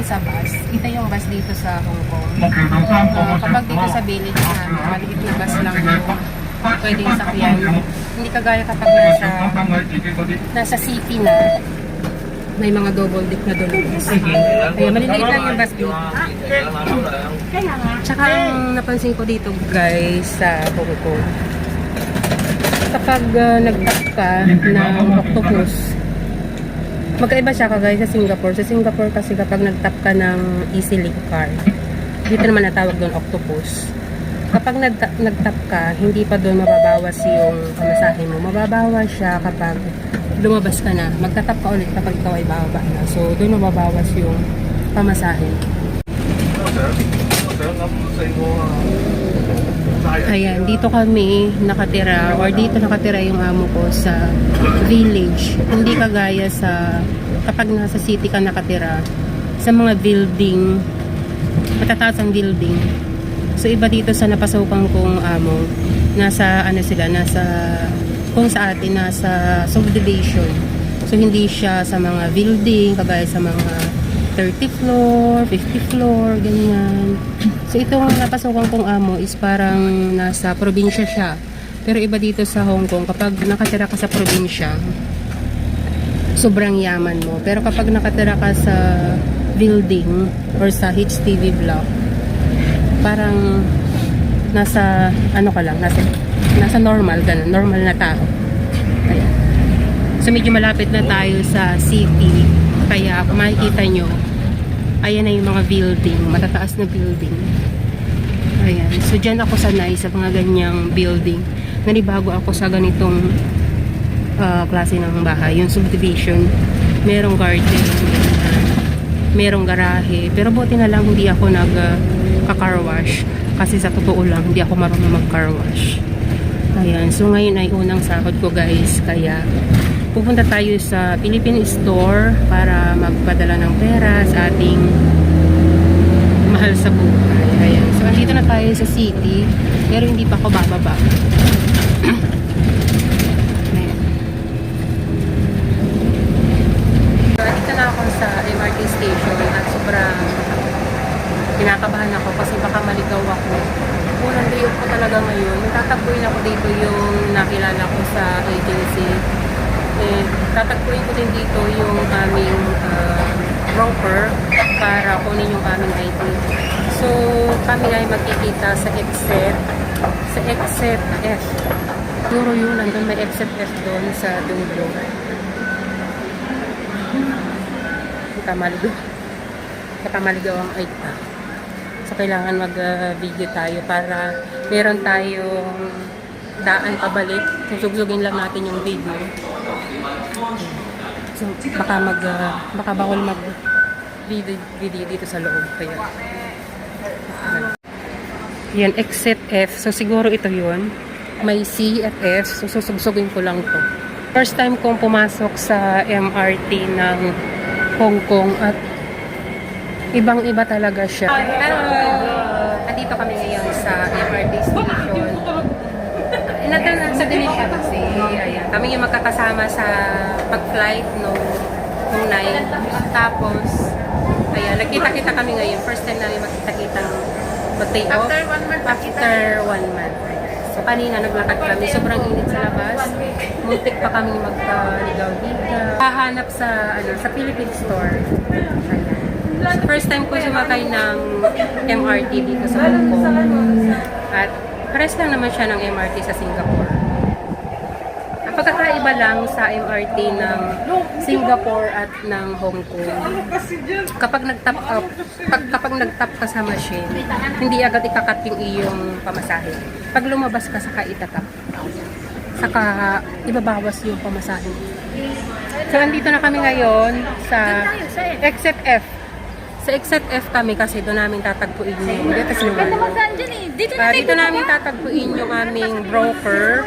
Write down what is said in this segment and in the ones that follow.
sa bus. Ito yung bus dito sa Hong Kong. Kapag dito sa village namin, maliit na bus lang yung pwedeng sakyan. Hindi kagaya kapag nasa city na, may mga double deck na doon. Kaya maliliit lang yung bus dito. Tsaka ang napansin ko dito guys sa Hong Kong, kapag nag-tap ka ng octopus, magkaiba siya kagaya sa Singapore. Sa Singapore kasi kapag nag-tap ka ng EasyLink card, dito naman natawag doon octopus. Kapag nag-tap ka, hindi pa doon mababawas yung pamasahe mo. Mababawas siya kapag lumabas ka na. Magtatap ka ulit kapag ikaw ay bababa na. So, doon mababawas yung pamasahe. Ayan, dito kami nakatira, or dito nakatira yung amo ko sa village. Hindi kagaya sa kapag nasa city ka nakatira, sa mga building, matataas ang building. So iba dito sa napasukan kong amo, nasa ano sila, nasa kung sa atin nasa subdivision. So hindi siya sa mga building kagaya sa mga 30 floor, 50 floor, ganyan. So itong napasukan kong amo is parang nasa probinsya siya. Pero iba dito sa Hong Kong, kapag nakatira ka sa probinsya, sobrang yaman mo. Pero kapag nakatira ka sa building or sa HDB block, parang nasa ano ka lang, nasa normal, ganun, normal na tao. Ayan. So medyo malapit na tayo sa city, kaya kung makikita nyo, ayan na yung mga building, matataas na building. Ayan. So dyan ako sanay sa mga ganyang building. Nanibago ako sa ganitong klase ng bahay, yung subdivision. Merong garden, merong garahe, pero buti na lang hindi ako nag-car wash. Kasi sa totoo lang, hindi ako marunong mag-car wash. Ayan. So ngayon ay unang sahod ko guys. Kaya pupunta tayo sa Philippine Store para magpadala ng pera sa ating mahal sa buhay. Ayan. So andito na tayo sa city. Pero hindi pa ako bababa. Ayan. So andito na ako sa MRT station at sobrang kinakabahan ako kasi baka maligaw ako. Unang day ko talaga ngayon. Tatagpuin ako dito yung nakilala ko sa agency. Tatagpuin ko din dito yung aming broker para kunin yung aming ID. So, kami ay magkikita sa exit F. Siguro yun, nandun may exit F doon sa dulo. Kamaligaw ang ID. So, kailangan mag-video tayo para meron tayong daan pabalik. Susugsugin lang natin yung video. So, baka bawal mag-video dito sa loob. Kaya, yan, exit F. So, siguro ito yun. May C at F. So, susugsugin ko lang to. First time kong pumasok sa MRT ng Hong Kong at ibang-iba talaga siya. Pero, andito kami ngayon sa MRT station. Sa Denisha kasi, ayan, kami yung magkakasama sa pag-flight nung night. Tapos, ayan, nagkita-kita kami ngayon. First time namin magkita-kita mag-take off. After 1 month. So, kanina naglakad kami. Sobrang init sa labas. Muntik pa kami magkaligaw-ligaw. Hahanap sa Philippine Store. Ayan. First time ko sumakay ng MRT dito sa Hong Kong. At pares lang naman siya ng MRT sa Singapore. Ang pagkakaiba lang sa MRT ng Singapore at ng Hong Kong, kapag nag-tap ka sa machine, hindi agad ikakat yung iyong pamasahe. Pag lumabas ka, saka itatap. Saka ibabawas yung pamasahe. So, andito na kami ngayon sa exit F. Sa exit F kami kasi doon namin tatagpuin yung dito namin tatagpuin yung aming broker.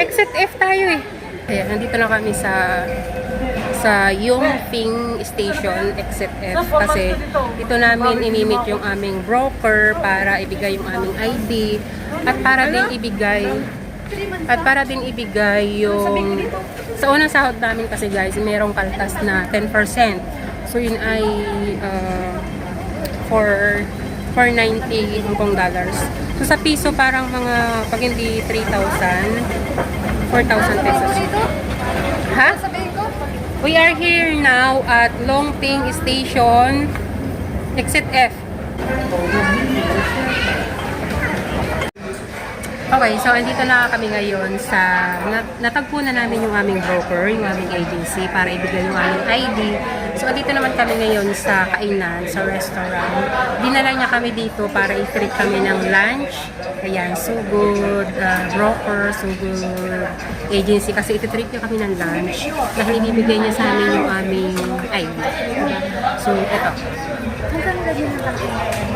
Exit F tayo eh. Ayan, nandito na kami sa Yongping Station, exit F. Kasi dito namin inimit yung aming broker para ibigay yung aming ID at para din ibigay yung sa unang sahod namin kasi guys, merong kaltas na 10%. So yun ay for 490 Hong Kong dollars. So sa piso parang mga pag hindi 3,000, 4,000 pesos. Ha? We are here now at Longping Station, exit F. Okay, so andito na kami ngayon sa natagpo na namin yung aming broker, yung aming agency para ibigay yung aming ID. So andito naman kami ngayon sa kainan, sa restaurant. Dinala niya kami dito para i-treat kami ng lunch. Ayan, so good broker, so good agency kasi i-treat niya kami ng lunch dahil ibibigay niya sa amin yung aming ID. So eto.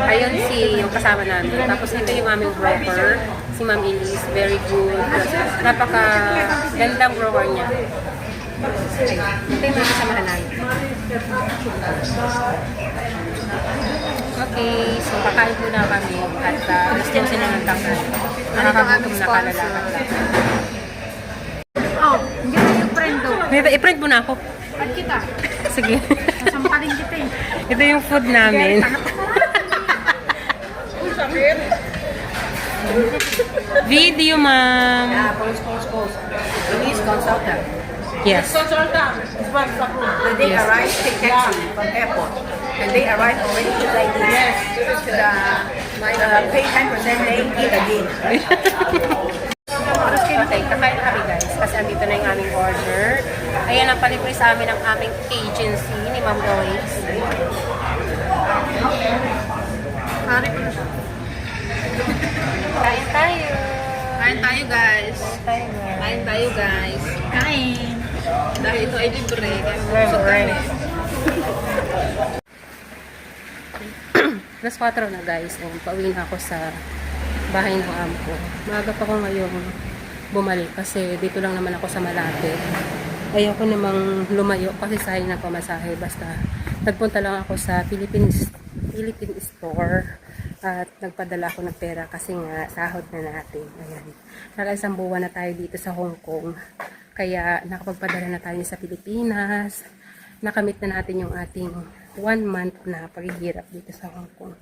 Ayun si yung kasama namin. Tapos ito yung aming broker, si Ma'am Elise, very good. Napaka gandang broker niya. Ito yung mga kasamahan namin. Okay, so kakain po na kami at alas 10 na ng tanghal. Nakakagutom na kalalakan. Oh, hindi ko yung friend do. I-print mo na ako. At kita. Sige. Sasampaling kita eh. Ito yung food namin. Video, ma'am. Pause. Police consultant. Yes. Consultant. When they Yes. arrive, take taxi from airport. And they arrive already like this. Yes. To the pay 10%, they eat again. Okay, kakain kami guys kasi andito na yung aming order. Ayan ang palibre sa amin ng aming agency ni Ma'am Lois. Hari ko na siya. Kain tayo. Kain tayo guys. Kain tayo guys. Kain. Dahil ito ay libre. Right. Alas 4 na guys. Pauwi na ako sa bahay ng amo ko. Maaga pa ko ngayon bumalik kasi dito lang naman ako sa malapit. Ayoko namang lumayo kasi sayang na pamasahe. Basta nagpunta lang ako sa Philippine store at nagpadala ako ng pera kasi nga sahod na natin. Ayan. Naka-isang buwan na tayo dito sa Hong Kong. Kaya nakapagpadala na tayo sa Pilipinas. Nakamit na natin yung ating 1 month na paghihirap dito sa Hong Kong.